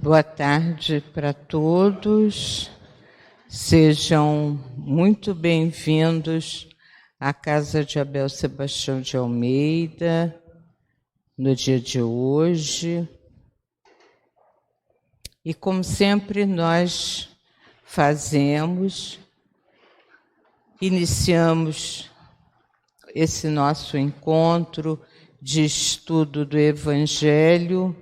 Boa tarde para todos. Sejam muito bem-vindos à Casa de Abel Sebastião de Almeida, no dia de hoje. E como sempre nós fazemos, iniciamos esse nosso encontro de estudo do Evangelho,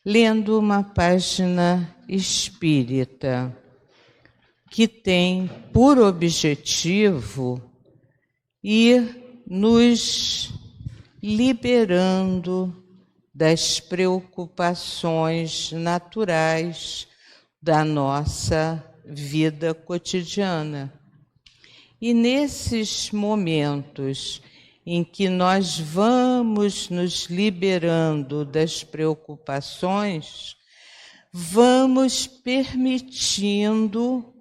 lendo uma página espírita que tem por objetivo ir nos liberando das preocupações naturais da nossa vida cotidiana. E nesses momentos em que nós vamos nos liberando das preocupações, vamos permitindo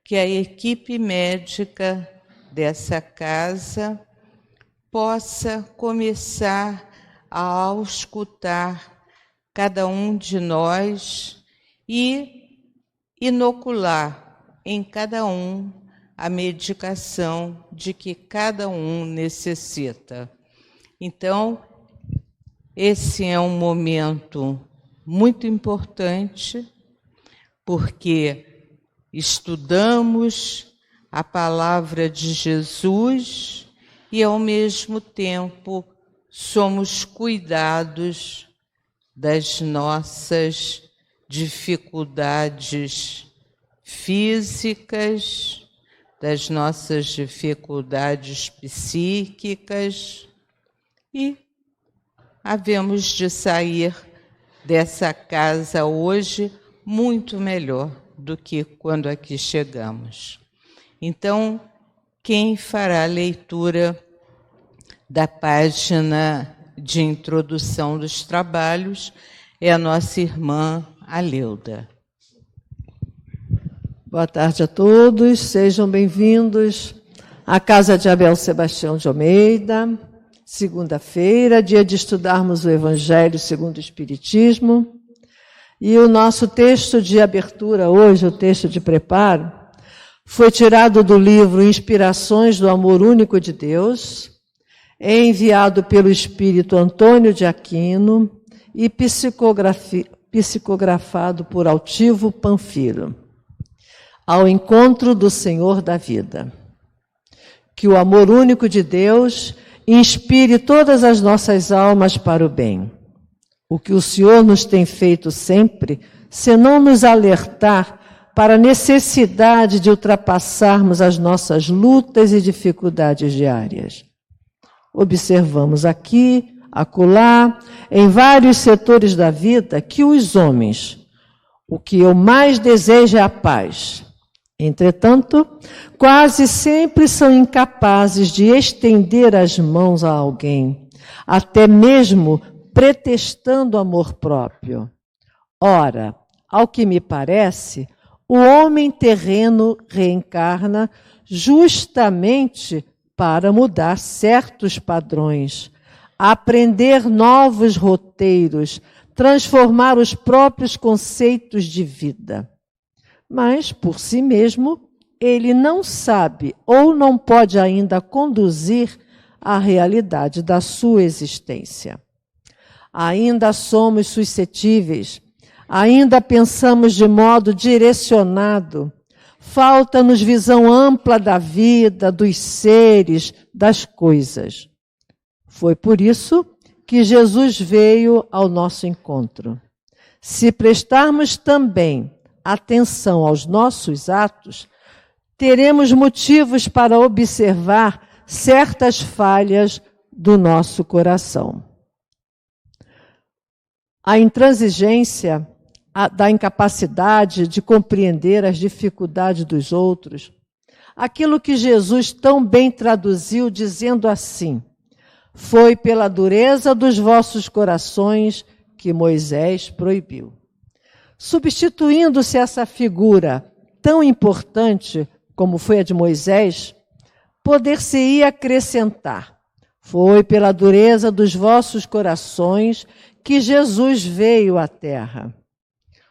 que a equipe médica dessa casa possa começar a auscultar cada um de nós e inocular em cada um a medicação de que cada um necessita. Então, esse é um momento muito importante, porque estudamos a palavra de Jesus e, ao mesmo tempo, somos cuidados das nossas dificuldades físicas, das nossas dificuldades psíquicas e havemos de sair dessa casa hoje muito melhor do que quando aqui chegamos. Então, quem fará a leitura da página de introdução dos trabalhos é a nossa irmã Aleuda. Boa tarde a todos, sejam bem-vindos à Casa de Abel Sebastião de Almeida, segunda-feira, dia de estudarmos o Evangelho segundo o Espiritismo. E o nosso texto de abertura hoje, o texto de preparo, foi tirado do livro Inspirações do Amor Único de Deus, é enviado pelo Espírito Antônio de Aquino e psicografado por Altivo Panfiro. Ao encontro do Senhor da vida. Que o amor único de Deus inspire todas as nossas almas para o bem. O que o Senhor nos tem feito sempre, senão nos alertar para a necessidade de ultrapassarmos as nossas lutas e dificuldades diárias. Observamos aqui, acolá, em vários setores da vida, que os homens, o que eu mais desejo é a paz. Entretanto, quase sempre são incapazes de estender as mãos a alguém, até mesmo pretextando amor próprio. Ora, ao que me parece, o homem terreno reencarna justamente para mudar certos padrões, aprender novos roteiros, transformar os próprios conceitos de vida. Mas, por si mesmo, ele não sabe ou não pode ainda conduzir a realidade da sua existência. Ainda somos suscetíveis, ainda pensamos de modo direcionado, falta-nos visão ampla da vida, dos seres, das coisas. Foi por isso que Jesus veio ao nosso encontro. Se prestarmos também atenção aos nossos atos, teremos motivos para observar certas falhas do nosso coração. A intransigência da incapacidade de compreender as dificuldades dos outros, aquilo que Jesus tão bem traduziu dizendo assim: foi pela dureza dos vossos corações que Moisés proibiu. Substituindo-se essa figura tão importante como foi a de Moisés, poder-se-ia acrescentar: foi pela dureza dos vossos corações que Jesus veio à terra.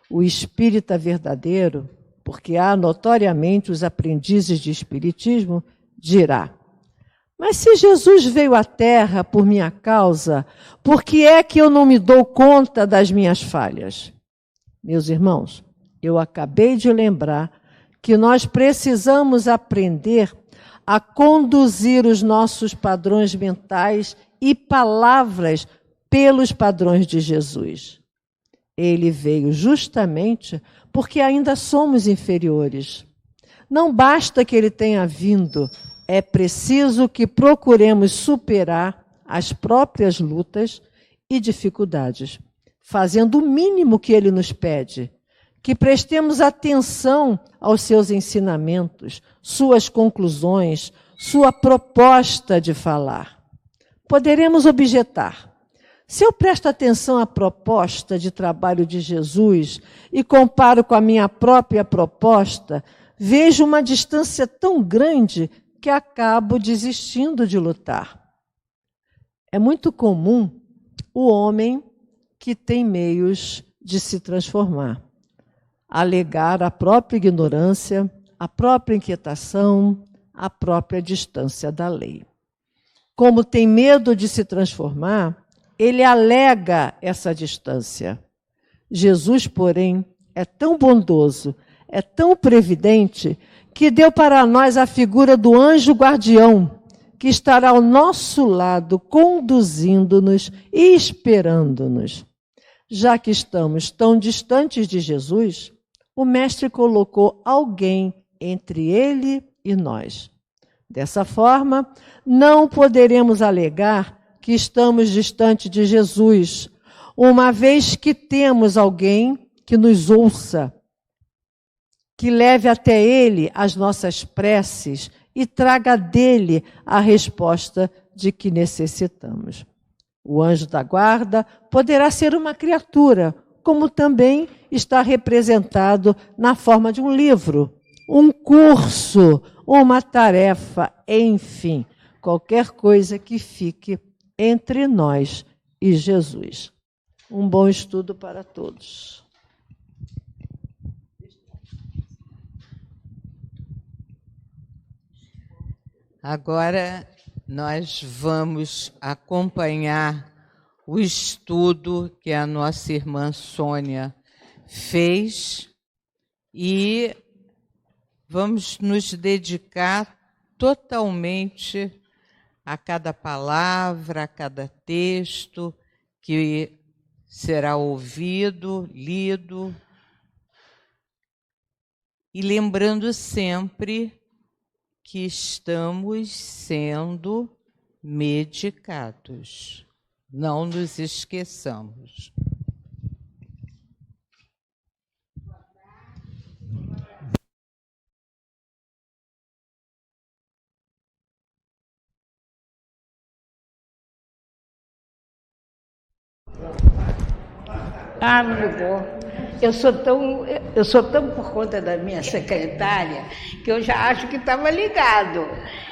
O espírita verdadeiro, porque há notoriamente os aprendizes de espiritismo, dirá: mas se Jesus veio à Terra por minha causa, por que é que eu não me dou conta das minhas falhas? Meus irmãos, eu acabei de lembrar que nós precisamos aprender a conduzir os nossos padrões mentais e palavras pelos padrões de Jesus. Ele veio justamente porque ainda somos inferiores. Não basta que ele tenha vindo, é preciso que procuremos superar as próprias lutas e dificuldades, fazendo o mínimo que ele nos pede, que prestemos atenção aos seus ensinamentos, suas conclusões, sua proposta de falar. Poderemos objetar: se eu presto atenção à proposta de trabalho de Jesus e comparo com a minha própria proposta, vejo uma distância tão grande que acabo desistindo de lutar. É muito comum o homem que tem meios de se transformar alegar a própria ignorância, a própria inquietação, a própria distância da lei. Como tem medo de se transformar, ele alega essa distância. Jesus, porém, é tão bondoso, é tão previdente, que deu para nós a figura do anjo guardião, que estará ao nosso lado, conduzindo-nos e esperando-nos. Já que estamos tão distantes de Jesus, o Mestre colocou alguém entre ele e nós. Dessa forma, não poderemos alegar que estamos distante de Jesus, uma vez que temos alguém que nos ouça, que leve até ele as nossas preces e traga dele a resposta de que necessitamos. O anjo da guarda poderá ser uma criatura, como também está representado na forma de um livro, um curso, uma tarefa, enfim, qualquer coisa que fique entre nós e Jesus. Um bom estudo para todos. Agora nós vamos acompanhar o estudo que a nossa irmã Sônia fez e vamos nos dedicar totalmente a cada palavra, a cada texto que será ouvido, lido, e lembrando sempre que estamos sendo medicados. Não nos esqueçamos. Ah, meu bom. Eu sou tão por conta da minha secretária que eu já acho que estava ligado.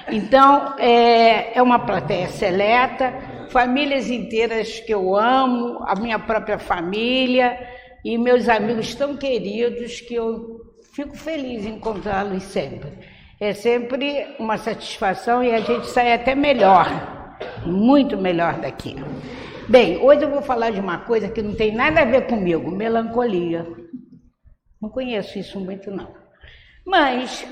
Então, é uma plateia seleta, famílias inteiras que eu amo, a minha própria família e meus amigos tão queridos que eu fico feliz em encontrá-los sempre. É sempre uma satisfação e a gente sai até melhor, muito melhor daqui. Bem, hoje eu vou falar de uma coisa que não tem nada a ver comigo, melancolia. Não conheço isso muito, não. Mas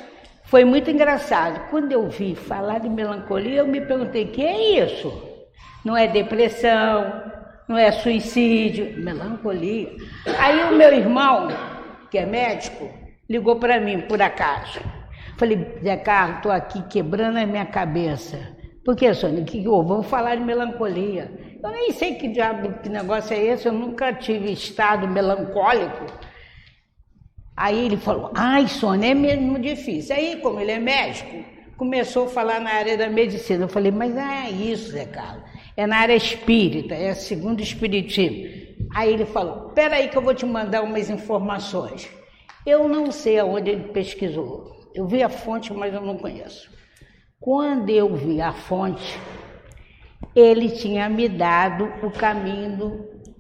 foi muito engraçado. Quando eu vi falar de melancolia, eu me perguntei, que é isso? Não é depressão, não é suicídio, melancolia. Aí o meu irmão, que é médico, ligou para mim, por acaso. Falei, Zé Carlos, estou aqui quebrando a minha cabeça. Por que, Sônia? Que houve? Vamos falar de melancolia. Eu nem sei que diabo, que negócio é esse, eu nunca tive estado melancólico. Aí ele falou, ai, Sônia, é mesmo difícil. Aí, como ele é médico, começou a falar na área da medicina. Eu falei, mas não é isso, Zé Carlos. É na área espírita, é segundo o espiritismo. Aí ele falou, peraí que eu vou te mandar umas informações. Eu não sei aonde ele pesquisou. Eu vi a fonte, mas eu não conheço. Quando eu vi a fonte, ele tinha me dado o caminho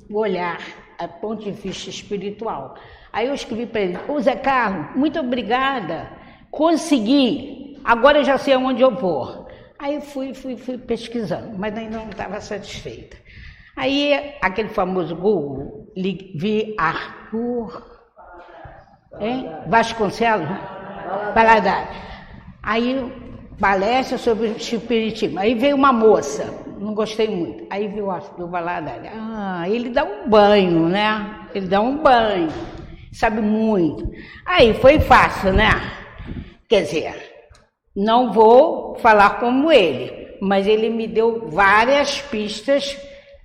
do olhar. a ponto de vista espiritual. Aí eu escrevi para ele: ô Zé Carlos, muito obrigada, consegui, agora eu já sei aonde eu vou. Aí fui pesquisando, mas ainda não estava satisfeita. Aí aquele famoso Google, vi Arthur Vasconcelos, Valadares. Aí palestra sobre o espiritismo. Aí veio uma moça, não gostei muito. Aí veio o Arthur Valadares. Ele dá um banho, né? Ele dá um banho, sabe muito. Aí foi fácil, né? Quer dizer, não vou falar como ele, mas ele me deu várias pistas,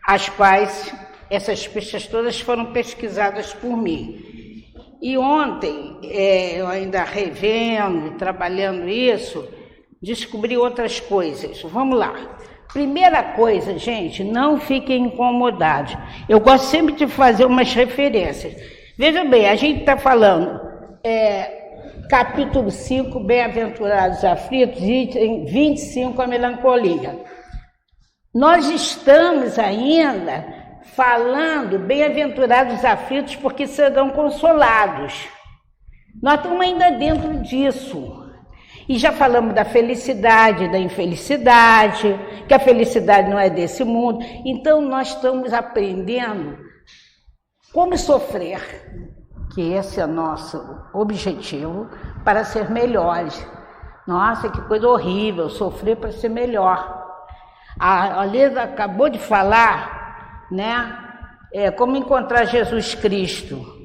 as quais essas pistas todas foram pesquisadas por mim. E ontem, eu ainda revendo, trabalhando isso, descobri outras coisas. Vamos lá. Primeira coisa, gente, não fiquem incomodados. Eu gosto sempre de fazer umas referências. Veja bem, a gente está falando, capítulo 5, Bem-aventurados aflitos, item 25, a melancolia. Nós estamos ainda falando bem-aventurados aflitos porque serão consolados. Nós estamos ainda dentro disso. E já falamos da felicidade, da infelicidade, que a felicidade não é desse mundo. Então nós estamos aprendendo como sofrer, que esse é o nosso objetivo, para ser melhores. Nossa, que coisa horrível, sofrer para ser melhor. A Leda acabou de falar, né? Como encontrar Jesus Cristo.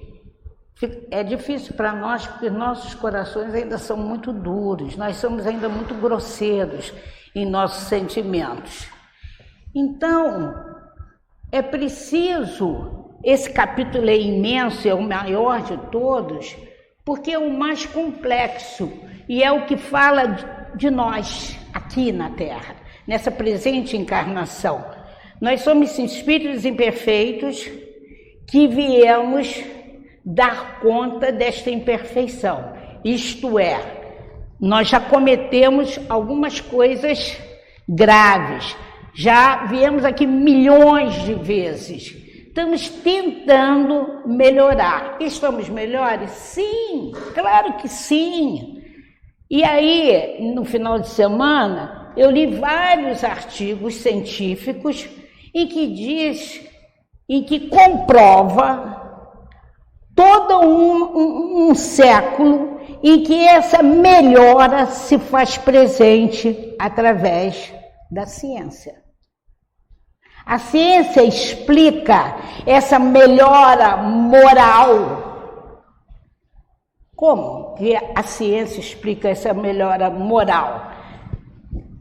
É difícil para nós, porque nossos corações ainda são muito duros, nós somos ainda muito grosseiros em nossos sentimentos. Então, é preciso, esse capítulo é imenso, é o maior de todos, porque é o mais complexo e é o que fala de nós aqui na Terra, nessa presente encarnação. Nós somos espíritos imperfeitos que viemos dar conta desta imperfeição. Isto é, nós já cometemos algumas coisas graves, já viemos aqui milhões de vezes. Estamos tentando melhorar. Estamos melhores? Sim, claro que sim. E aí, no final de semana, eu li vários artigos científicos em que comprova todo um século em que essa melhora se faz presente através da ciência. A ciência explica essa melhora moral. Como que a ciência explica essa melhora moral?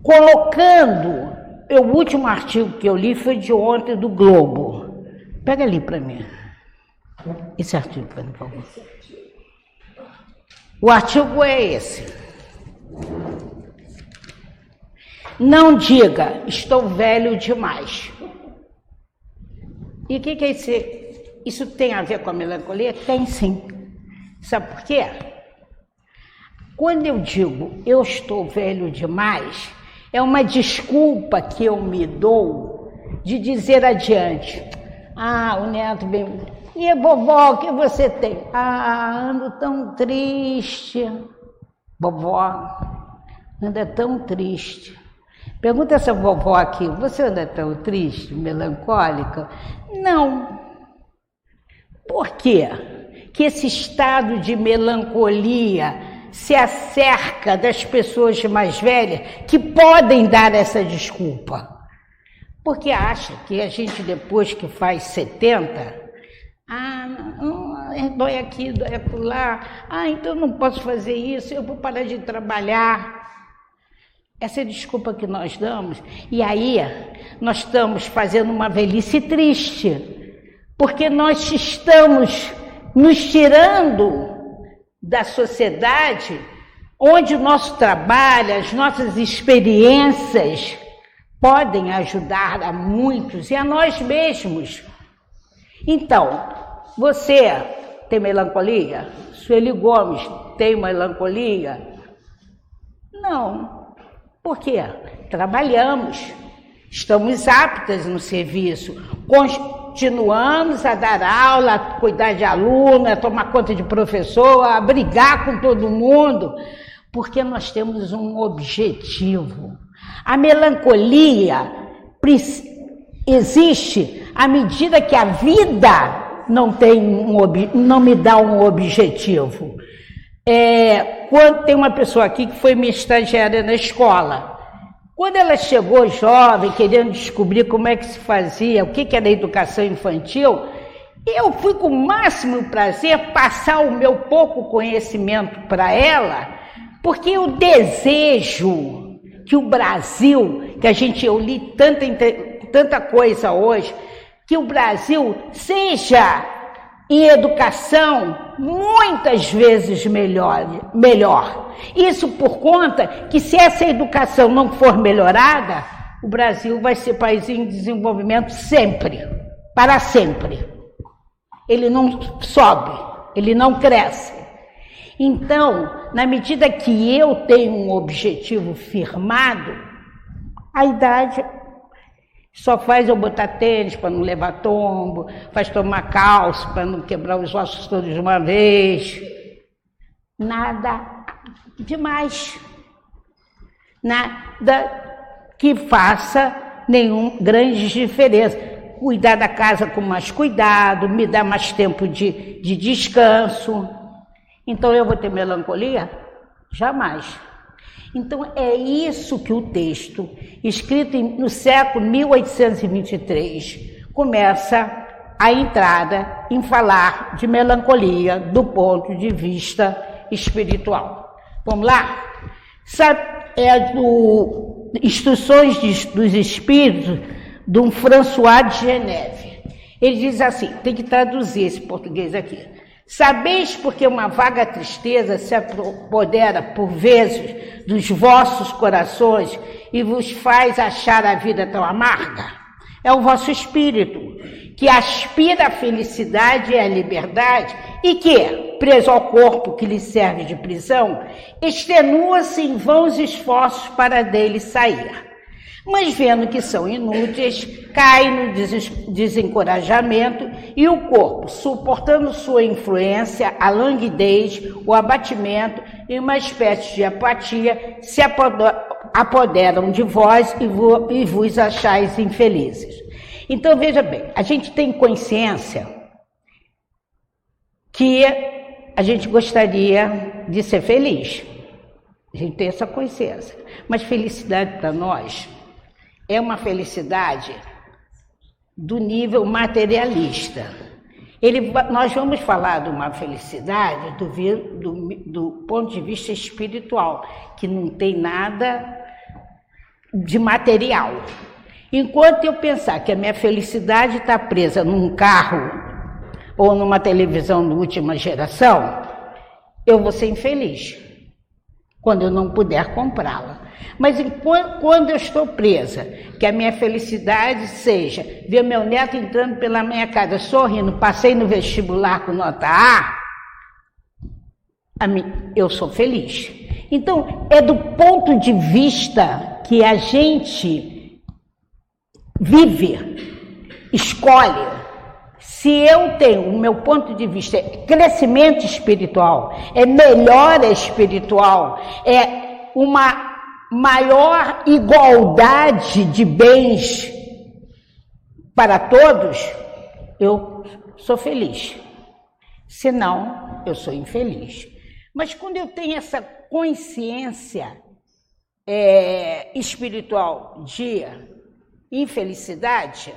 Colocando, o último artigo que eu li foi de ontem do Globo. Pega ali para mim. Esse artigo, por favor. O artigo é esse. Não diga, estou velho demais. E o que é isso? Isso tem a ver com a melancolia? Tem sim. Sabe por quê? Quando eu digo, eu estou velho demais, é uma desculpa que eu me dou de dizer adiante. O neto bem... E vovó, o que você tem? Ando tão triste. Vovó, anda tão triste. Pergunta essa vovó aqui, você anda tão triste, melancólica? Não. Por quê? Que esse estado de melancolia se acerca das pessoas mais velhas que podem dar essa desculpa. Porque acha que a gente, depois que faz 70... dói aqui, dói acolá. Então não posso fazer isso, eu vou parar de trabalhar. Essa é a desculpa que nós damos. E aí, nós estamos fazendo uma velhice triste, porque nós estamos nos tirando da sociedade onde o nosso trabalho, as nossas experiências podem ajudar a muitos e a nós mesmos. Então, você tem melancolia? Sueli Gomes tem melancolia? Não. Por quê? Trabalhamos, estamos aptas no serviço, continuamos a dar aula, a cuidar de aluno, a tomar conta de professor, a brigar com todo mundo, porque nós temos um objetivo. A melancolia existe à medida que a vida não me dá um objetivo. Quando tem uma pessoa aqui que foi minha estagiária na escola, quando ela chegou jovem, querendo descobrir como é que se fazia, o que era educação infantil, eu fui com o máximo prazer passar o meu pouco conhecimento para ela, porque eu desejo que o Brasil, eu li tanta coisa hoje, que o Brasil seja em educação muitas vezes melhor. Isso por conta que se essa educação não for melhorada, o Brasil vai ser país em desenvolvimento sempre, para sempre. Ele não sobe, ele não cresce. Então, na medida que eu tenho um objetivo firmado, a idade só faz eu botar tênis para não levar tombo, faz tomar calça para não quebrar os ossos todos de uma vez. Nada demais. Nada que faça grande diferença. Cuidar da casa com mais cuidado, me dar mais tempo de descanso. Então eu vou ter melancolia? Jamais. Então é isso que o texto, escrito no século 1823, começa a entrada em falar de melancolia do ponto de vista espiritual. Vamos lá? Instruções dos Espíritos, de um François de Geneve. Ele diz assim, tem que traduzir esse português aqui. Sabeis porque uma vaga tristeza se apodera por vezes dos vossos corações e vos faz achar a vida tão amarga? É o vosso espírito, que aspira à felicidade e à liberdade e que, preso ao corpo que lhe serve de prisão, extenua-se em vãos esforços para dele sair. Mas vendo que são inúteis, cai no desencorajamento e o corpo, suportando sua influência, a languidez, o abatimento e uma espécie de apatia, se apoderam de vós e vos achais infelizes. Então, veja bem, a gente tem consciência que a gente gostaria de ser feliz. A gente tem essa consciência. Mas felicidade para nós é uma felicidade do nível materialista. Nós vamos falar de uma felicidade do ponto de vista espiritual, que não tem nada de material. Enquanto eu pensar que a minha felicidade está presa num carro ou numa televisão de última geração, eu vou ser infeliz quando eu não puder comprá-la. Mas quando eu estou presa, que a minha felicidade seja ver meu neto entrando pela minha casa sorrindo, passei no vestibular com nota A, eu sou feliz. Então, é do ponto de vista que a gente vive, escolhe. Se eu tenho, o meu ponto de vista, é crescimento espiritual, é melhora espiritual, é uma maior igualdade de bens para todos, eu sou feliz. Senão, eu sou infeliz. Mas quando eu tenho essa consciência espiritual de infelicidade,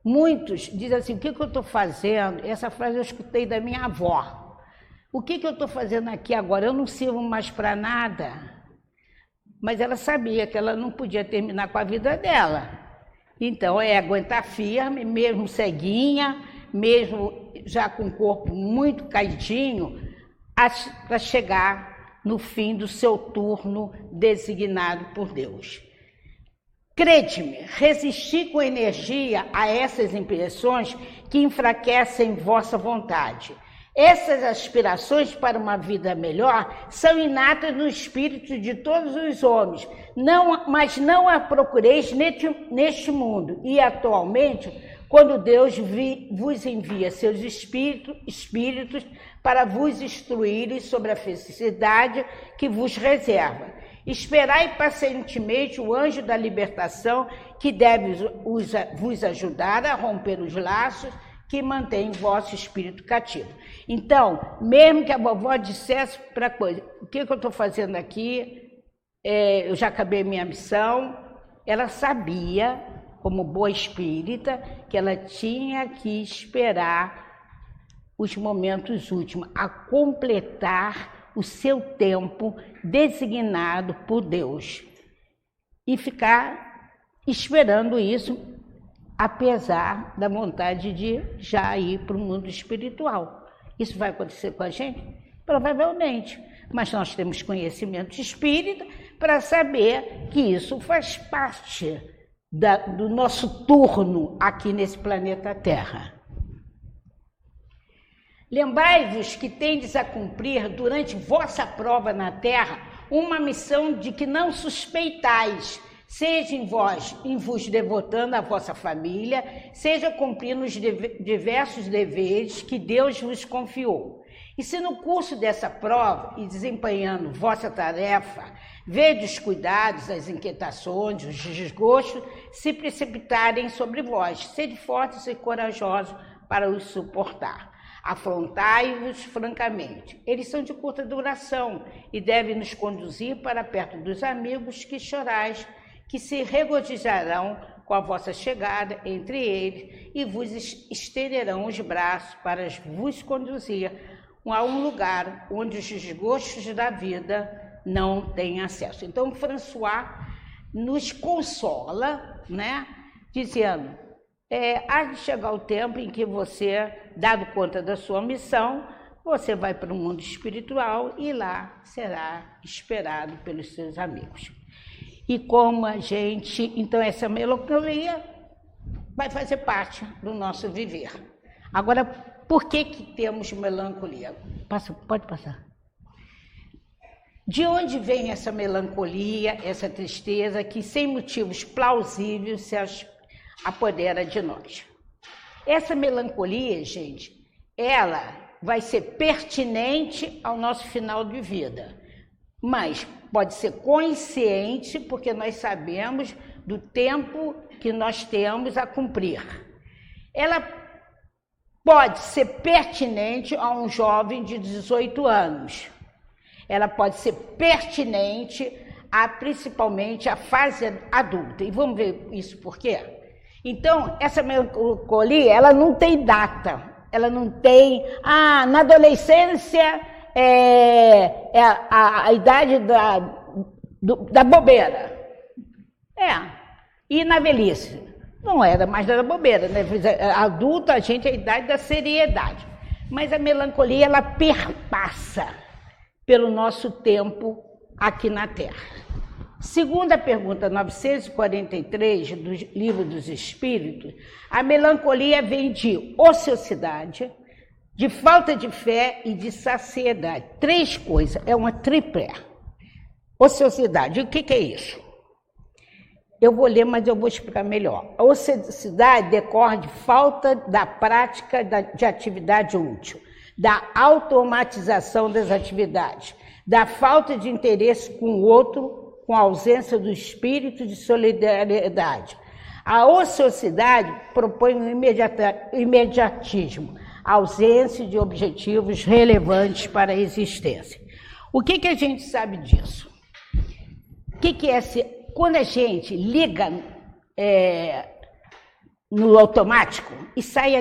muitos dizem assim, o que eu estou fazendo? Essa frase eu escutei da minha avó. O que eu estou fazendo aqui agora? Eu não sirvo mais para nada. Mas ela sabia que ela não podia terminar com a vida dela. Então, aguentar firme, mesmo ceguinha, mesmo já com o corpo muito caidinho, para chegar no fim do seu turno designado por Deus. Crede-me, resisti com energia a essas impressões que enfraquecem vossa vontade. Essas aspirações para uma vida melhor são inatas no espírito de todos os homens, mas não a procureis neste mundo. E atualmente, quando Deus vos envia seus espíritos para vos instruírem sobre a felicidade que vos reserva. Esperai pacientemente o anjo da libertação, que deve vos ajudar a romper os laços que mantêm vosso espírito cativo. Então, mesmo que a vovó dissesse para coisa, o que eu estou fazendo aqui, eu já acabei minha missão, ela sabia, como boa espírita, que ela tinha que esperar os momentos últimos, a completar o seu tempo designado por Deus e ficar esperando isso, apesar da vontade de já ir para o mundo espiritual. Isso vai acontecer com a gente? Provavelmente, mas nós temos conhecimento espírita para saber que isso faz parte do nosso turno aqui nesse planeta Terra. Lembrai-vos que tendes a cumprir durante vossa prova na terra uma missão de que não suspeitais, seja em vos devotando à vossa família, seja cumprindo os diversos deveres que Deus vos confiou. E se no curso dessa prova e desempenhando vossa tarefa, vedes os cuidados, as inquietações, os desgostos se precipitarem sobre vós, sede fortes e corajosos para os suportar. Afrontai-vos francamente. Eles são de curta duração e devem nos conduzir para perto dos amigos que chorais, que se regozijarão com a vossa chegada entre eles e vos estenderão os braços para vos conduzir a um lugar onde os desgostos da vida não têm acesso. Então, François nos consola, né, dizendo, há de chegar o tempo em que você, dado conta da sua missão, você vai para o mundo espiritual e lá será esperado pelos seus amigos. E como a gente, então essa melancolia vai fazer parte do nosso viver. Agora, por que temos melancolia? Pode passar. De onde vem essa melancolia, essa tristeza que sem motivos plausíveis se apodera de nós? Essa melancolia, gente, ela vai ser pertinente ao nosso final de vida, mas pode ser consciente porque nós sabemos do tempo que nós temos a cumprir. Ela pode ser pertinente a um jovem de 18 anos. Ela pode ser pertinente principalmente à fase adulta. E vamos ver isso por quê? Então, essa melancolia, ela não tem data. Ela não tem... na adolescência a idade da bobeira. E na velhice? Não era mais da bobeira, né? Adulto, a gente é a idade da seriedade. Mas a melancolia, ela perpassa pelo nosso tempo aqui na Terra. Segundo a pergunta 943 do Livro dos Espíritos, a melancolia vem de ociosidade, de falta de fé e de saciedade. Três coisas, é uma triplé. Ociosidade, o que é isso? Eu vou ler, mas eu vou explicar melhor. A ociosidade decorre de falta da prática de atividade útil, da automatização das atividades, da falta de interesse com o outro, com a ausência do espírito de solidariedade. A ociosidade propõe um imediatismo, a ausência de objetivos relevantes para a existência. O que a gente sabe disso? O que é quando a gente liga no automático e sai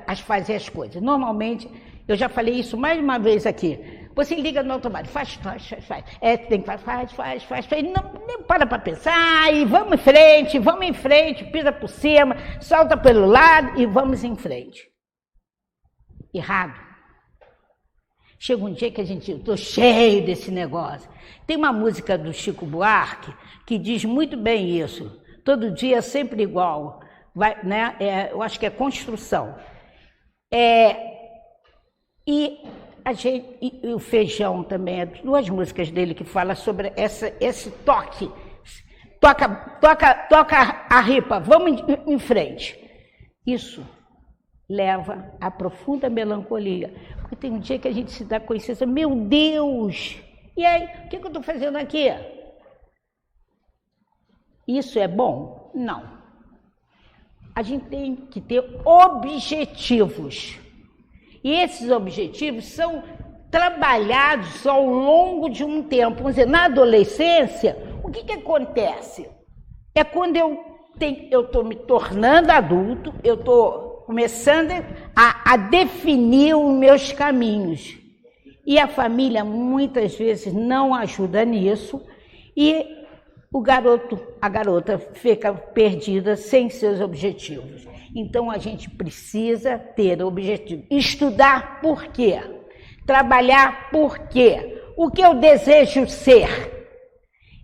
a fazer as coisas? Normalmente, eu já falei isso mais uma vez aqui, você liga no automático, faz. Tem que faz. Não, nem para pensar, e vamos em frente, pisa por cima, solta pelo lado e vamos em frente. Errado. Chega um dia que a gente, eu estou cheio desse negócio. Tem uma música do Chico Buarque que diz muito bem isso. Todo dia é sempre igual. Né? Eu acho que é construção. E o Feijão também, duas músicas dele que falam sobre esse toque. Toca a ripa, vamos em frente. Isso leva à profunda melancolia. Porque tem um dia que a gente se dá consciência, meu Deus, e aí, o que eu estou fazendo aqui? Isso é bom? Não. A gente tem que ter objetivos. E esses objetivos são trabalhados ao longo de um tempo. Vamos dizer, na adolescência, o que acontece? É quando eu estou me tornando adulto, eu estou começando a definir os meus caminhos. E a família muitas vezes não ajuda nisso e o garoto, a garota fica perdida sem seus objetivos. Então a gente precisa ter objetivo. Estudar por quê? Trabalhar por quê? O que eu desejo ser?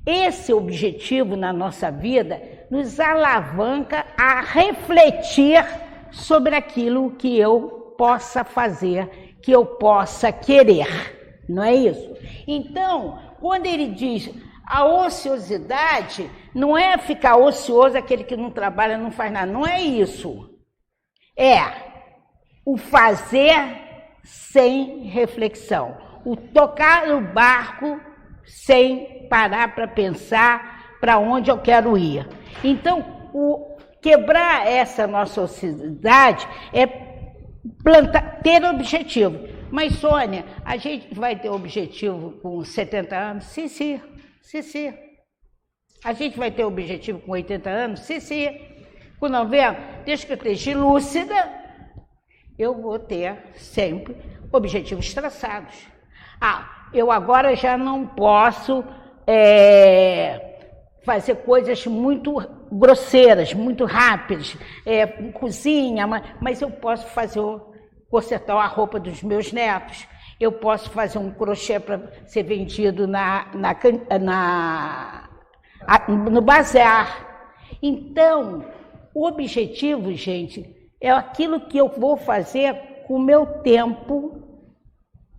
Esse objetivo na nossa vida nos alavanca a refletir sobre aquilo que eu possa fazer, que eu possa querer, não é isso? Então, quando ele diz a ociosidade, não é ficar ocioso aquele que não trabalha, não faz nada, não é isso. É o fazer sem reflexão, o tocar no barco sem parar para pensar para onde eu quero ir. Então, quebrar essa nossa ociosidade é ter objetivo. Mas, Sônia, a gente vai ter objetivo com 70 anos? Sim. A gente vai ter objetivo com 80 anos? Sim. Com 90? Desde que eu esteja lúcida, eu vou ter sempre objetivos traçados. Eu agora já não posso fazer coisas muito grosseiras, muito rápidas, cozinha, mas eu posso consertar a roupa dos meus netos, eu posso fazer um crochê para ser vendido no bazar. Então, o objetivo, gente, é aquilo que eu vou fazer com o meu tempo,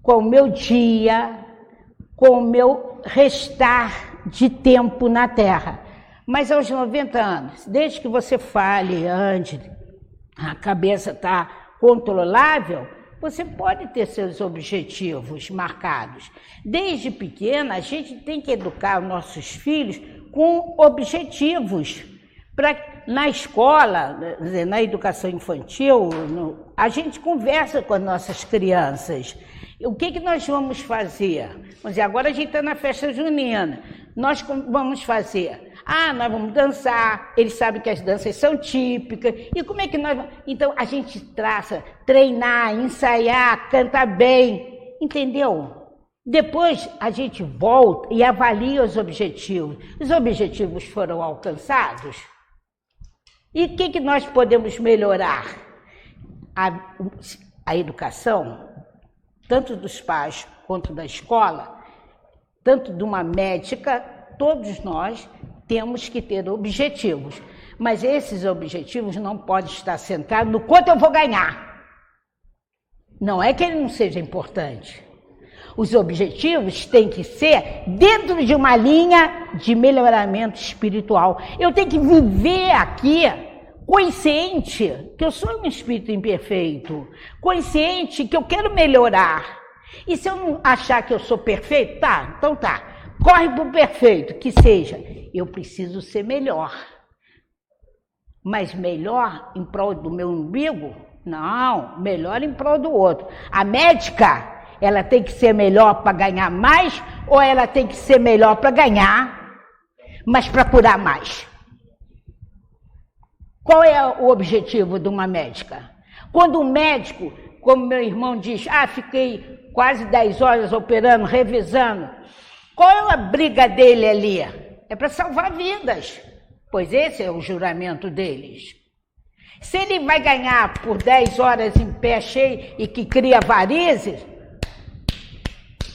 com o meu dia, com o meu restar de tempo na Terra. Mas aos 90 anos, desde que você fale, ande, a cabeça está controlável, você pode ter seus objetivos marcados. Desde pequena, a gente tem que educar os nossos filhos com objetivos. Na escola, na educação infantil, a gente conversa com as nossas crianças. O que nós vamos fazer? Vamos dizer, agora a gente está na festa junina. Nós vamos fazer? Nós vamos dançar. Eles sabem que as danças são típicas. E como é que nós vamos? Então, a gente traça, treinar, ensaiar, cantar bem. Entendeu? Depois, a gente volta e avalia os objetivos. Os objetivos foram alcançados? E o que nós podemos melhorar? A educação, tanto dos pais quanto da escola, tanto de uma médica, todos nós temos que ter objetivos. Mas esses objetivos não podem estar centrados no quanto eu vou ganhar. Não é que ele não seja importante. Os objetivos têm que ser dentro de uma linha de melhoramento espiritual. Eu tenho que viver aqui consciente que eu sou um espírito imperfeito, consciente que eu quero melhorar. E se eu não achar que eu sou perfeito, então tá, corre para o perfeito, que seja. Eu preciso ser melhor. Mas melhor em prol do meu umbigo? Não, melhor em prol do outro. A médica, ela tem que ser melhor para ganhar mais ou ela tem que ser melhor para ganhar, mas para curar mais? Qual é o objetivo de uma médica? Quando um médico, como meu irmão diz, fiquei quase 10 horas operando, revisando, qual é a briga dele ali? É para salvar vidas, pois esse é o juramento deles. Se ele vai ganhar por 10 horas em pé cheio e que cria varizes,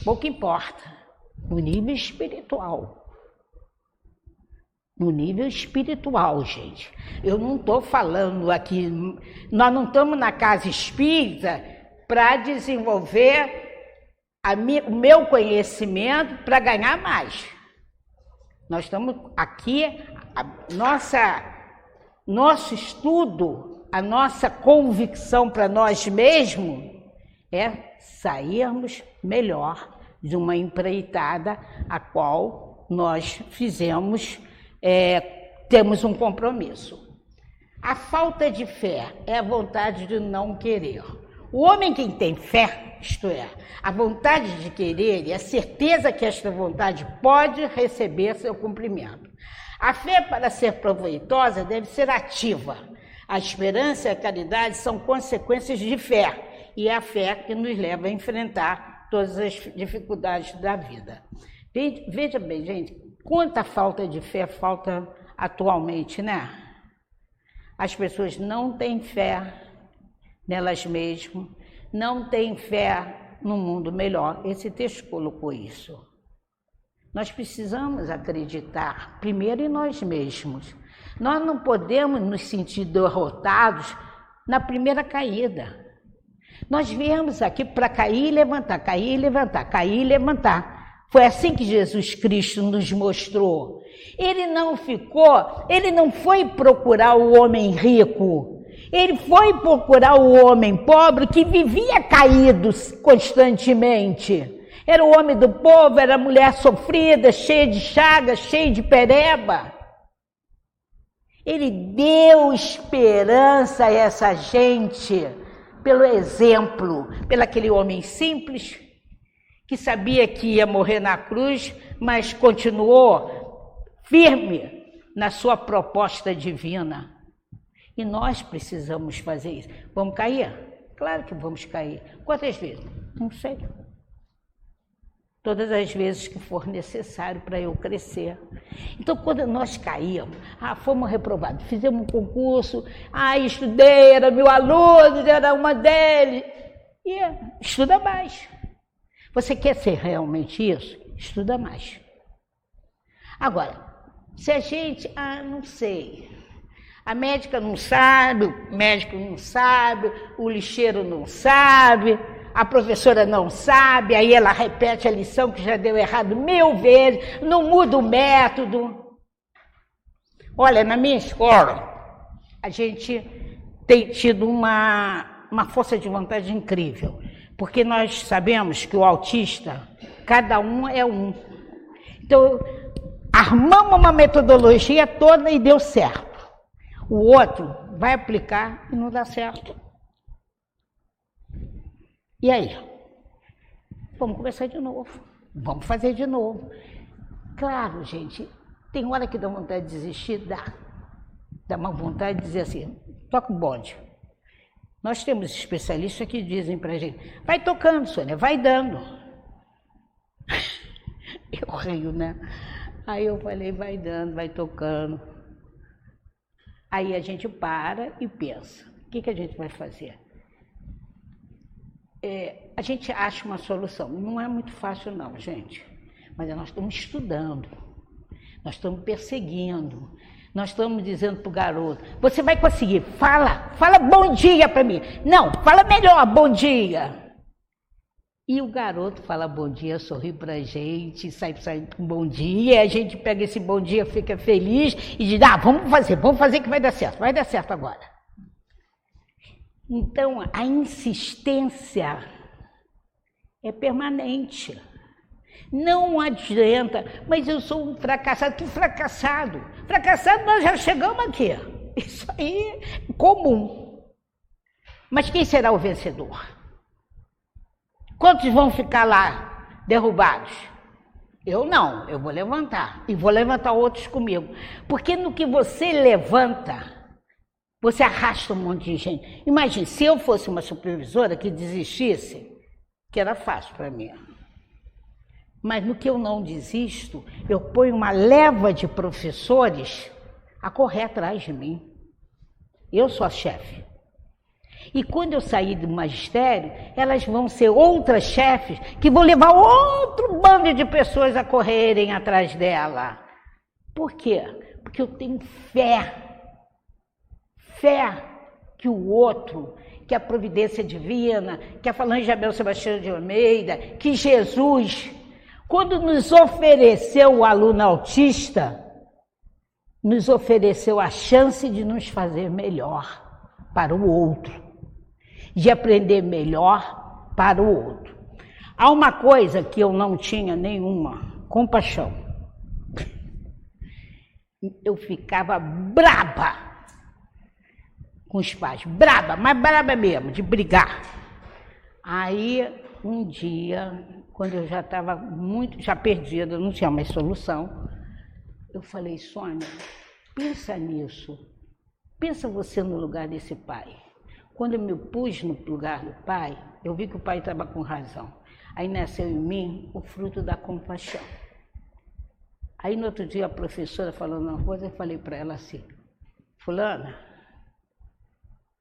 pouco importa, no nível espiritual. No nível espiritual, gente. Eu não estou falando aqui, nós não estamos na casa espírita para desenvolver o meu conhecimento para ganhar mais. Nós estamos aqui, nosso estudo, a nossa convicção para nós mesmos é sairmos melhor de uma empreitada a qual nós fizemos, temos um compromisso. A falta de fé é a vontade de não querer. O homem que tem fé, isto é, a vontade de querer e a certeza que esta vontade pode receber seu cumprimento. A fé, para ser proveitosa, deve ser ativa. A esperança e a caridade são consequências de fé, e é a fé que nos leva a enfrentar todas as dificuldades da vida. Veja bem, gente, quanta falta de fé falta atualmente, né? As pessoas não têm fé nelas mesmas, não têm fé no mundo melhor. Esse texto colocou isso. Nós precisamos acreditar primeiro em nós mesmos. Nós não podemos nos sentir derrotados na primeira caída. Nós viemos aqui para cair e levantar, cair e levantar, cair e levantar. Foi assim que Jesus Cristo nos mostrou. Ele não foi procurar o homem rico. Ele foi procurar o homem pobre que vivia caído constantemente. Era o homem do povo, era a mulher sofrida, cheia de chagas, cheia de pereba. Ele deu esperança a essa gente pelo exemplo, pelo aquele homem simples que sabia que ia morrer na cruz, mas continuou firme na sua proposta divina. E nós precisamos fazer isso. Vamos cair? Claro que vamos cair. Quantas vezes? Não sei. Todas as vezes que for necessário para eu crescer. Então, quando nós caímos, fomos reprovados, fizemos um concurso, estudei, era meu aluno, era uma deles. E estuda mais. Você quer ser realmente isso? Estuda mais. Agora, se a gente, não sei... A médica não sabe, o médico não sabe, o lixeiro não sabe, a professora não sabe, aí ela repete a lição que já deu errado 1000 vezes, não muda o método. Olha, na minha escola, a gente tem tido uma força de vontade incrível, porque nós sabemos que o autista, cada um é um. Então, armamos uma metodologia toda e deu certo. O outro vai aplicar e não dá certo. E aí? Vamos começar de novo. Vamos fazer de novo. Claro, gente, tem hora que dá vontade de desistir, dá uma vontade de dizer assim, toca o bonde. Nós temos especialistas que dizem pra gente, vai tocando, Sônia, vai dando. Eu rio, né? Aí eu falei, vai dando, vai tocando. Aí a gente para e pensa, o que a gente vai fazer? A gente acha uma solução, não é muito fácil não, gente, mas nós estamos estudando, nós estamos perseguindo, nós estamos dizendo para o garoto, você vai conseguir, fala bom dia para mim, não, fala melhor, bom dia. E o garoto fala bom dia, sorri pra gente, sai com bom dia, a gente pega esse bom dia, fica feliz e diz, vamos fazer que vai dar certo agora. Então, a insistência é permanente. Não adianta, mas eu sou um fracassado. Que fracassado? Fracassado nós já chegamos aqui. Isso aí é comum. Mas quem será o vencedor? Quantos vão ficar lá derrubados? Eu não, eu vou levantar. E vou levantar outros comigo. Porque no que você levanta, você arrasta um monte de gente. Imagine, se eu fosse uma supervisora que desistisse, que era fácil para mim. Mas no que eu não desisto, eu ponho uma leva de professores a correr atrás de mim. Eu sou a chefe. E quando eu sair do magistério, elas vão ser outras chefes que vão levar outro bando de pessoas a correrem atrás dela. Por quê? Porque eu tenho fé. Fé que o outro, que a providência divina, que a falange de Abel Sebastião de Almeida, que Jesus, quando nos ofereceu o aluno autista, nos ofereceu a chance de nos fazer melhor. para o outro, de aprender melhor para o outro. Há uma coisa que eu não tinha nenhuma: compaixão. Eu ficava braba com os pais, braba, mas braba mesmo, de brigar. Aí, um dia, quando eu já estava já perdida, não tinha mais solução, eu falei: Sônia, pensa nisso, pensa você no lugar desse pai. Quando eu me pus no lugar do pai, eu vi que o pai estava com razão. Aí nasceu em mim o fruto da compaixão. Aí no outro dia a professora falando uma coisa, eu falei para ela assim: fulana,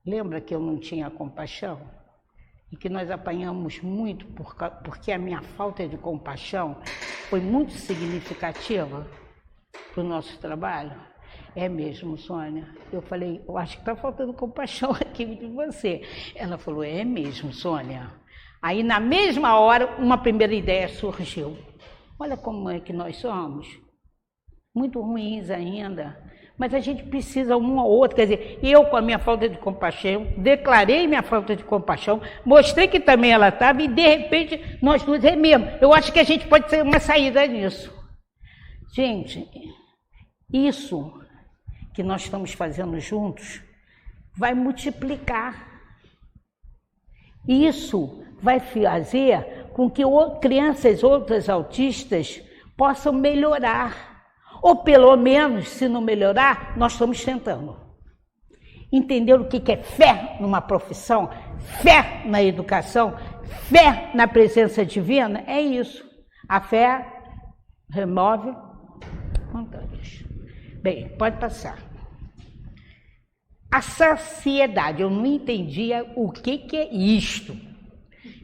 lembra que eu não tinha compaixão? E que nós apanhamos muito porque a minha falta de compaixão foi muito significativa para o nosso trabalho? É mesmo, Sônia. Eu falei: eu acho que está faltando compaixão aqui de você. Ela falou: é mesmo, Sônia. Aí na mesma hora uma primeira ideia surgiu. Olha como é que nós somos. Muito ruins ainda. Mas a gente precisa um ao outro. Quer dizer, eu com a minha falta de compaixão, declarei minha falta de compaixão, mostrei que também ela estava e de repente nós duas rememos. Eu acho que a gente pode ter uma saída nisso. Gente, isso que nós estamos fazendo juntos vai multiplicar. Isso vai fazer com que crianças outras autistas possam melhorar. Ou pelo menos, se não melhorar, nós estamos tentando. Entender o que é fé numa profissão, fé na educação, fé na presença divina, é isso. A fé remove montanhas. Bem, pode passar. A saciedade, eu não entendia o que é isto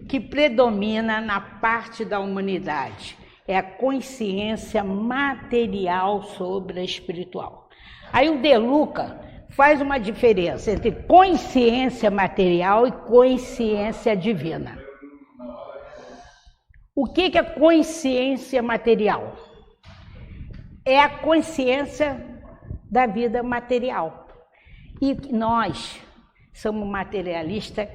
que predomina na parte da humanidade. É a consciência material sobre a espiritual. Aí o De Luca faz uma diferença entre consciência material e consciência divina. O que é consciência material? É a consciência da vida material. E nós somos materialistas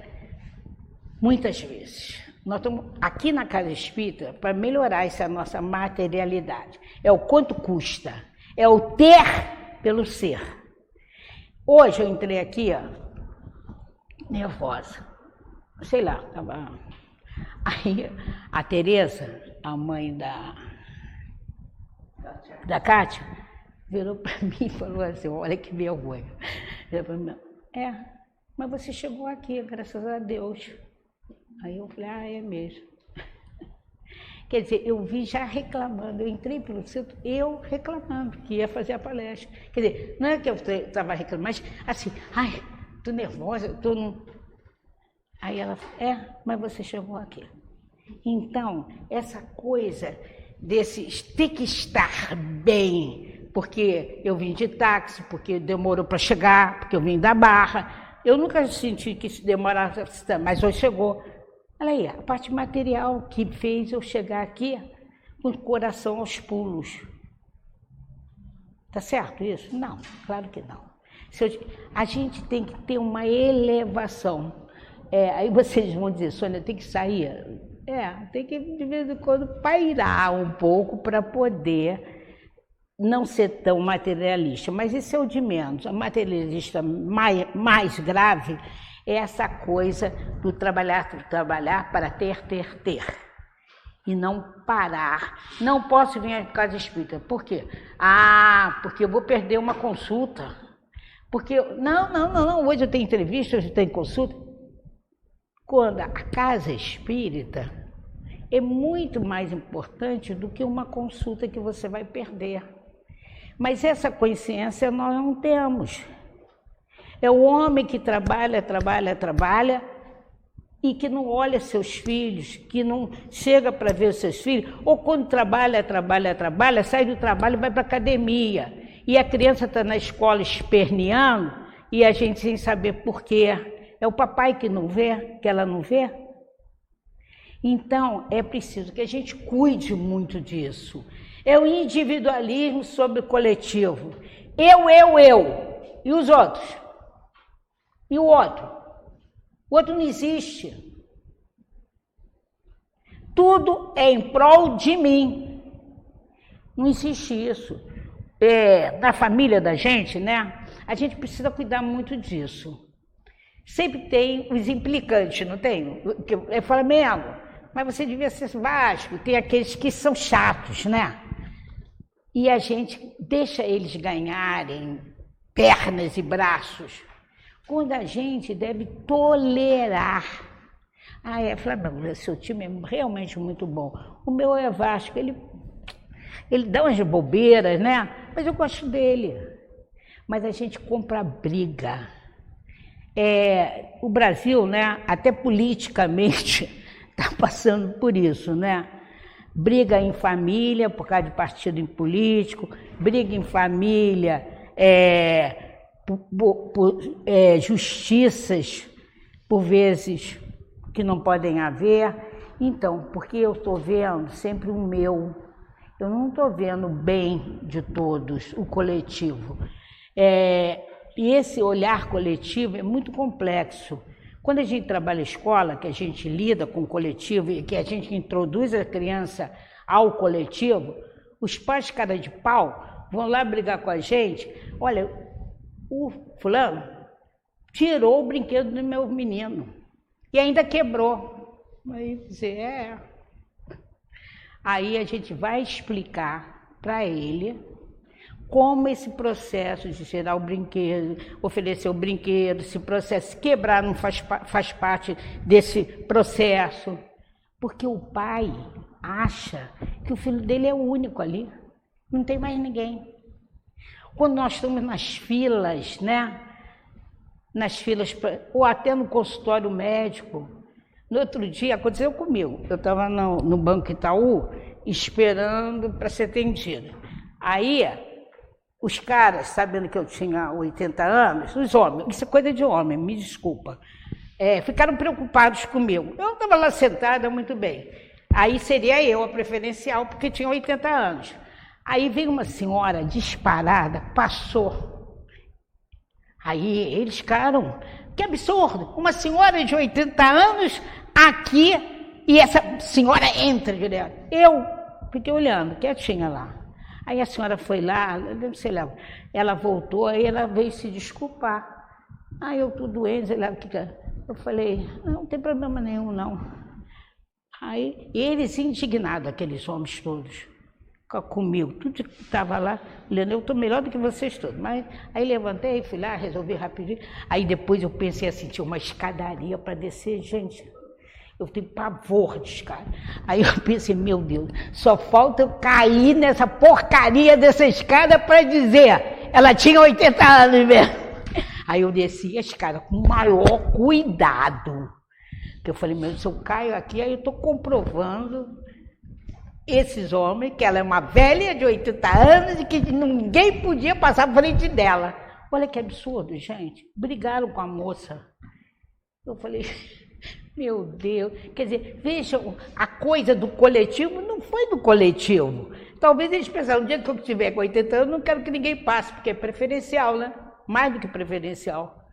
muitas vezes. Nós estamos aqui na Casa Espírita para melhorar essa nossa materialidade. É o quanto custa, é o ter pelo ser. Hoje eu entrei aqui, ó, nervosa. Sei lá, estava... Aí a Tereza, a mãe da Kátia, virou para mim e falou assim: olha que vergonha. Ela falou: mas você chegou aqui, graças a Deus. Aí eu falei: é mesmo. Quer dizer, eu vi já reclamando, eu entrei pelo centro, eu reclamando que ia fazer a palestra. Quer dizer, não é que eu estava reclamando, mas assim, tô nervosa, tô no... Aí ela falou: mas você chegou aqui. Então, essa coisa desses ter que estar bem, porque eu vim de táxi, porque demorou para chegar, porque eu vim da Barra, eu nunca senti que isso demorasse, mas hoje chegou. Olha aí, a parte material que fez eu chegar aqui com o coração aos pulos. Tá certo isso? Não, claro que não. A gente tem que ter uma elevação. Aí vocês vão dizer: Sônia, tem que sair. Tem que de vez em quando pairar um pouco para poder não ser tão materialista. Mas isso é o de menos. A materialista mais grave é essa coisa do trabalhar para ter. E não parar. Não posso vir à Casa Espírita. Por quê? Porque eu vou perder uma consulta. Porque, não, hoje eu tenho entrevista, hoje eu tenho consulta. Quando a Casa Espírita é muito mais importante do que uma consulta que você vai perder. Mas essa consciência nós não temos. É o homem que trabalha e que não olha seus filhos, que não chega para ver os seus filhos, ou quando trabalha, sai do trabalho e vai para a academia. E a criança está na escola esperneando e a gente sem saber por quê. É o papai que não vê, que ela não vê. Então, é preciso que a gente cuide muito disso. É o individualismo sobre o coletivo. Eu. E os outros? E o outro? O outro não existe. Tudo é em prol de mim. Não existe isso. Na família da gente, né? A gente precisa cuidar muito disso. Sempre tem os implicantes, não tem? É Flamengo, mas você devia ser Vasco. Tem aqueles que são chatos, né? E a gente deixa eles ganharem pernas e braços, quando a gente deve tolerar. Flamengo, seu time é realmente muito bom. O meu é Vasco, ele dá umas bobeiras, né? Mas eu gosto dele. Mas a gente compra briga. O Brasil, né, até politicamente, está passando por isso, né? Briga em família por causa de partido político, briga em família por justiças, por vezes, que não podem haver. Então, porque eu estou vendo sempre o meu, eu não estou vendo o bem de todos, o coletivo. E esse olhar coletivo é muito complexo. Quando a gente trabalha em escola, que a gente lida com o coletivo e que a gente introduz a criança ao coletivo, os pais cara de pau vão lá brigar com a gente. Olha, o fulano tirou o brinquedo do meu menino e ainda quebrou. Aí a gente vai explicar para ele como esse processo de tirar o brinquedo, oferecer o brinquedo, esse processo, quebrar não faz parte desse processo. Porque o pai acha que o filho dele é o único ali, não tem mais ninguém. Quando nós estamos nas filas, né? Nas filas, ou até no consultório médico. No outro dia aconteceu comigo, eu estava no Banco Itaú esperando para ser atendido. Aí, os caras, sabendo que eu tinha 80 anos, os homens, isso é coisa de homem, me desculpa, ficaram preocupados comigo. Eu estava lá sentada, muito bem. Aí seria eu a preferencial, porque tinha 80 anos. Aí veio uma senhora disparada, passou. Aí eles ficaram, que absurdo, uma senhora de 80 anos aqui, e essa senhora entra direto. Eu fiquei olhando, quietinha lá. Aí a senhora foi lá, sei lá, ela voltou, aí ela veio se desculpar. Eu estou doente, sei lá o que é. Eu falei, não tem problema nenhum, não. Aí eles indignados, aqueles homens todos, comigo, tudo que estava lá, olhando, eu estou melhor do que vocês todos. Mas aí levantei, fui lá, resolvi rapidinho. Aí depois eu pensei assim, tinha uma escadaria para descer, gente. Eu tenho pavor de escada. Aí eu pensei, meu Deus, só falta eu cair nessa porcaria dessa escada para dizer, ela tinha 80 anos mesmo. Aí eu desci a escada com o maior cuidado. Eu falei, meu, se eu caio aqui, aí eu estou comprovando esses homens, que ela é uma velha de 80 anos e que ninguém podia passar à frente dela. Olha que absurdo, gente. Brigaram com a moça. Eu falei, meu Deus, quer dizer, vejam, a coisa do coletivo não foi do coletivo. Talvez eles pensaram, no dia que eu tiver com 80 anos, não quero que ninguém passe, porque é preferencial, né? Mais do que preferencial.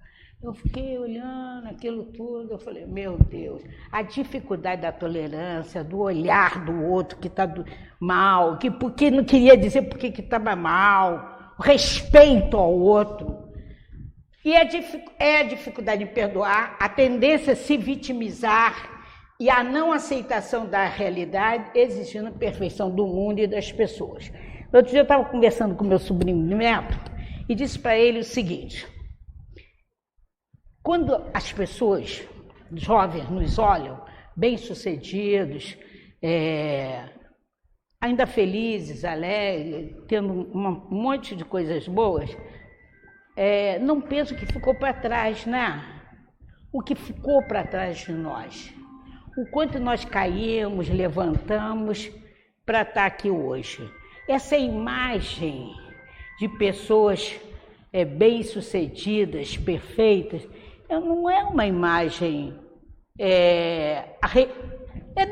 Eu fiquei olhando aquilo tudo, eu falei, meu Deus, a dificuldade da tolerância, do olhar do outro que está mal, que porque não queria dizer porque que estava mal, o respeito ao outro. E a dificuldade de perdoar, a tendência a se vitimizar e a não aceitação da realidade, exigindo a perfeição do mundo e das pessoas. Outro dia eu estava conversando com meu sobrinho neto e disse para ele o seguinte, quando as pessoas jovens nos olham, bem-sucedidos, ainda felizes, alegres, tendo um monte de coisas boas, não penso que ficou para trás, né? O que ficou para trás de nós. O quanto nós caímos, levantamos para estar aqui hoje. Essa imagem de pessoas bem-sucedidas, perfeitas, não é uma imagem, é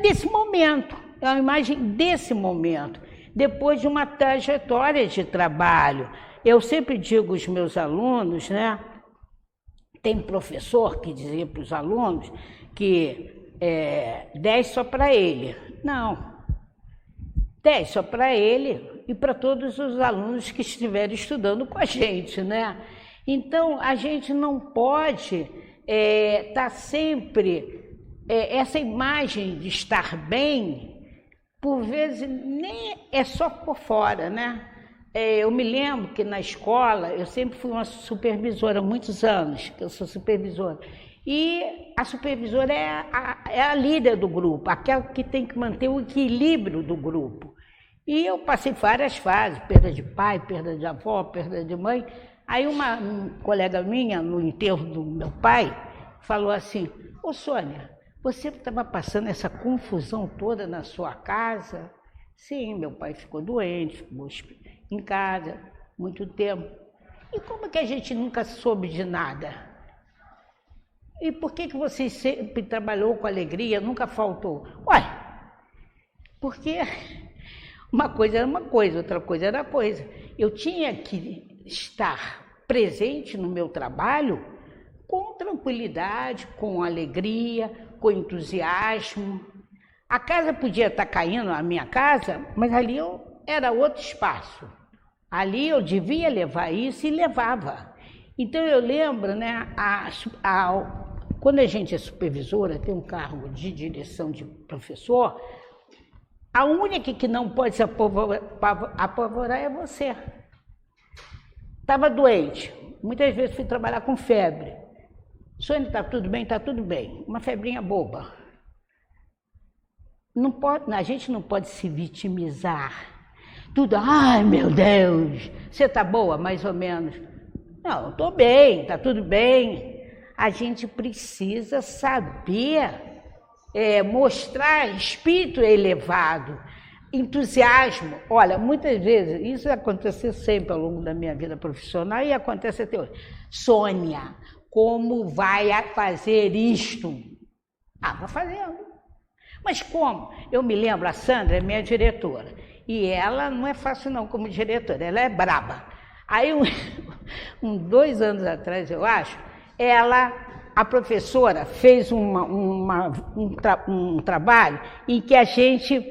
desse momento, é uma imagem desse momento, depois de uma trajetória de trabalho. Eu sempre digo aos meus alunos, né, Tem professor que dizia para os alunos que 10 só para ele. Não, 10 só para ele e para todos os alunos que estiverem estudando com a gente, né? Então, a gente não pode estar sempre... essa imagem de estar bem, por vezes, nem é só por fora, né? Eu me lembro que na escola, eu sempre fui uma supervisora, há muitos anos que eu sou supervisora. E a supervisora é a líder do grupo, aquela que tem que manter o equilíbrio do grupo. E eu passei várias fases, perda de pai, perda de avó, perda de mãe. Aí uma colega minha, no enterro do meu pai, falou assim: ô Sônia, você estava passando essa confusão toda na sua casa? Sim, meu pai ficou doente, ficou em casa muito tempo. E como que a gente nunca soube de nada? E por que você sempre trabalhou com alegria, nunca faltou? Ué, porque uma coisa era uma coisa, outra coisa era coisa. Eu tinha que estar presente no meu trabalho com tranquilidade, com alegria, com entusiasmo. A casa podia estar caindo, a minha casa, mas ali era outro espaço. Ali eu devia levar isso e levava. Então eu lembro, né, quando a gente é supervisora, tem um cargo de direção de professor, a única que não pode se apavorar é você. Estava doente, muitas vezes fui trabalhar com febre. Sônia, está tudo bem? Está tudo bem. Uma febrinha boba. Não pode, a gente não pode se vitimizar. Tudo, ai meu Deus, você está boa, mais ou menos. Não, estou bem, está tudo bem. A gente precisa saber mostrar espírito elevado, entusiasmo. Olha, muitas vezes, isso aconteceu sempre ao longo da minha vida profissional e acontece até hoje. Sônia, como vai fazer isto? Ah, vou fazendo. Mas como? Eu me lembro, a Sandra é minha diretora, e ela não é fácil não como diretora, ela é braba. Aí, 2 anos atrás, eu acho, a professora fez um trabalho em que a gente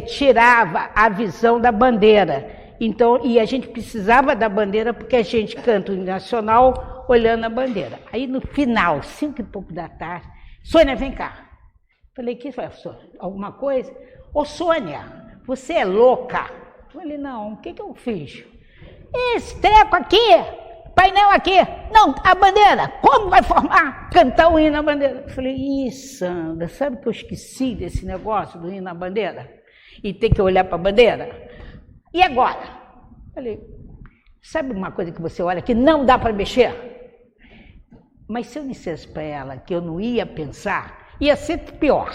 tirava a visão da bandeira. Então, e a gente precisava da bandeira porque a gente canta o hino nacional olhando a bandeira. Aí no final, 5 e pouco da tarde, Sônia, vem cá. Falei, que foi, Sônia? Alguma coisa? Ô Sônia, você é louca? Falei, não, o que eu fiz? Esse treco aqui, painel aqui, não, a bandeira, como vai formar? Cantar o hino na bandeira. Falei, ih, Sandra, sabe que eu esqueci desse negócio do hino na bandeira? E ter que olhar para a bandeira? E agora? Falei, sabe uma coisa que você olha que não dá para mexer? Mas se eu dissesse para ela que eu não ia pensar, ia ser pior.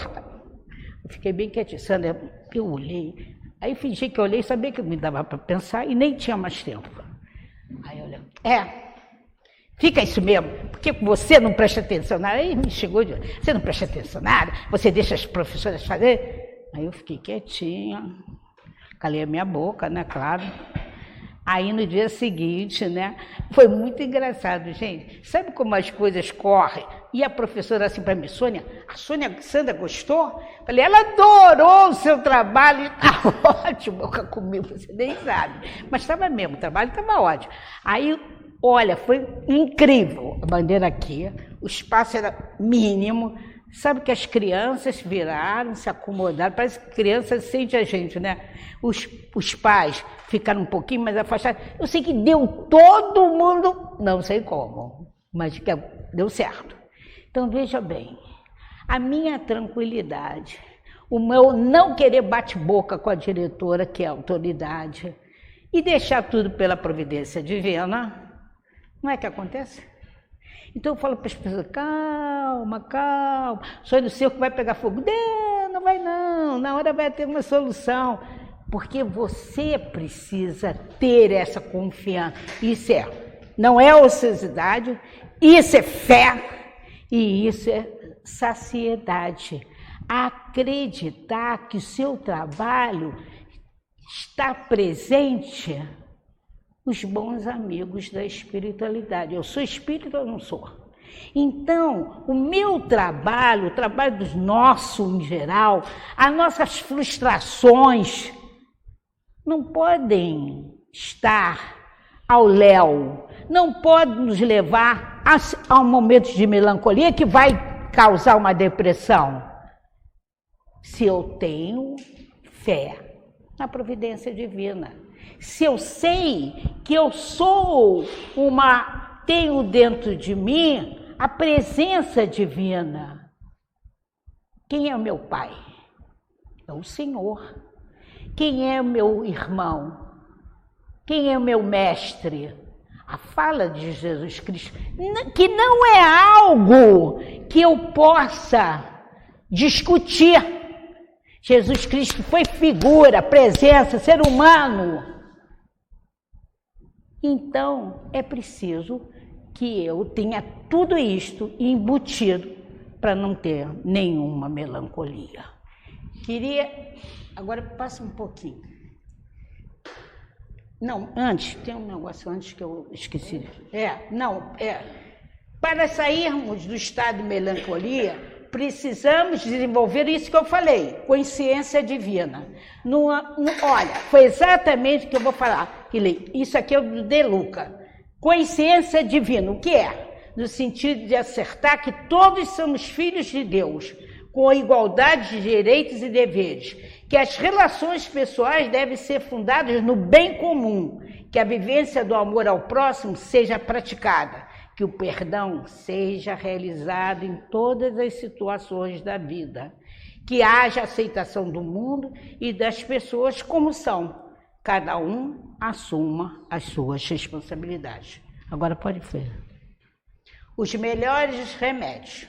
Eu fiquei bem quietinha, Sandra, eu olhei, aí fingi que eu olhei, sabia que me dava para pensar e nem tinha mais tempo. Aí eu olhei, fica isso mesmo, porque você não presta atenção nada. Aí me chegou de você não presta atenção nada, você deixa as professoras fazer. Aí eu fiquei quietinha, calei a minha boca, né, claro. Aí no dia seguinte, né, foi muito engraçado, gente. Sabe como as coisas correm? E a professora assim para mim, Sônia, a Sandra gostou? Falei, ela adorou o seu trabalho, está ótimo comigo, você nem sabe. Mas estava mesmo, o trabalho estava ótimo. Aí, olha, foi incrível. A bandeira aqui, o espaço era mínimo. Sabe que as crianças viraram, se acomodaram, parece que crianças sentem a gente, né? Os pais ficaram um pouquinho mais afastados. Eu sei que deu todo mundo, não sei como, mas que deu certo. Então, veja bem, a minha tranquilidade, o meu não querer bate-boca com a diretora, que é a autoridade, e deixar tudo pela providência divina, não é que acontece? Então eu falo para as pessoas, calma, calma, sonho do circo vai pegar fogo. Não vai não, na hora vai ter uma solução. Porque você precisa ter essa confiança. Isso não é ociosidade, isso é fé e isso é saciedade. Acreditar que o seu trabalho está presente os bons amigos da espiritualidade. Eu sou espírita ou não sou? Então, o meu trabalho, o trabalho dos nossos em geral, as nossas frustrações não podem estar ao léu, não pode nos levar a um momento de melancolia que vai causar uma depressão. Se eu tenho fé na providência divina, se eu sei que eu tenho dentro de mim a presença divina. Quem é o meu pai? É o Senhor. Quem é o meu irmão? Quem é o meu mestre? A fala de Jesus Cristo, que não é algo que eu possa discutir. Jesus Cristo foi figura, presença, ser humano. Então, é preciso que eu tenha tudo isto embutido para não ter nenhuma melancolia. Agora passa um pouquinho. Não, antes, tem um negócio antes que eu esqueci. Para sairmos do estado de melancolia, precisamos desenvolver isso que eu falei, consciência divina. Olha, foi exatamente o que eu vou falar. Isso aqui é o De Luca. Consciência divina, o que é? No sentido de acertar que todos somos filhos de Deus, com igualdade de direitos e deveres, que as relações pessoais devem ser fundadas no bem comum, que a vivência do amor ao próximo seja praticada, que o perdão seja realizado em todas as situações da vida, que haja aceitação do mundo e das pessoas como são, cada um assuma as suas responsabilidades. Agora pode ver. Os melhores remédios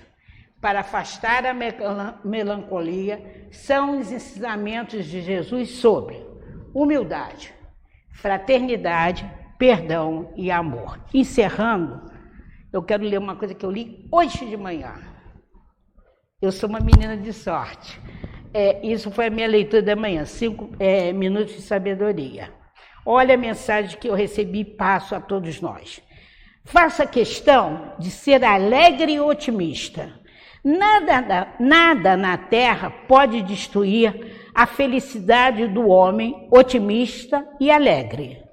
para afastar a melancolia são os ensinamentos de Jesus sobre humildade, fraternidade, perdão e amor. Encerrando, eu quero ler uma coisa que eu li hoje de manhã. Eu sou uma menina de sorte. Isso foi a minha leitura da manhã, 5 minutos de sabedoria. Olha a mensagem que eu recebi e passo a todos nós. Faça questão de ser alegre e otimista. Nada na terra pode destruir a felicidade do homem otimista e alegre.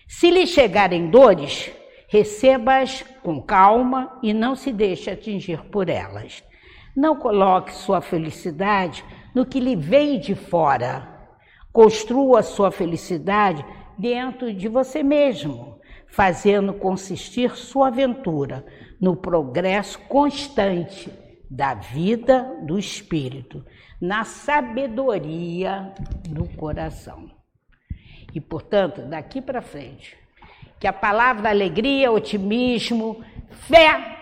Se lhe chegarem dores, receba-as com calma e não se deixe atingir por elas. Não coloque sua felicidade no que lhe vem de fora. Construa sua felicidade dentro de você mesmo, fazendo consistir sua aventura no progresso constante da vida do espírito, na sabedoria do coração. E, portanto, daqui para frente, que a palavra alegria, otimismo, fé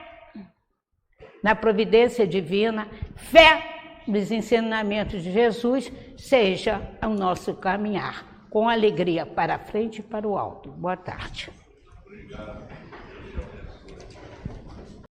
na providência divina, fé nos ensinamentos de Jesus, seja o nosso caminhar, com alegria para frente e para o alto. Boa tarde. Obrigado.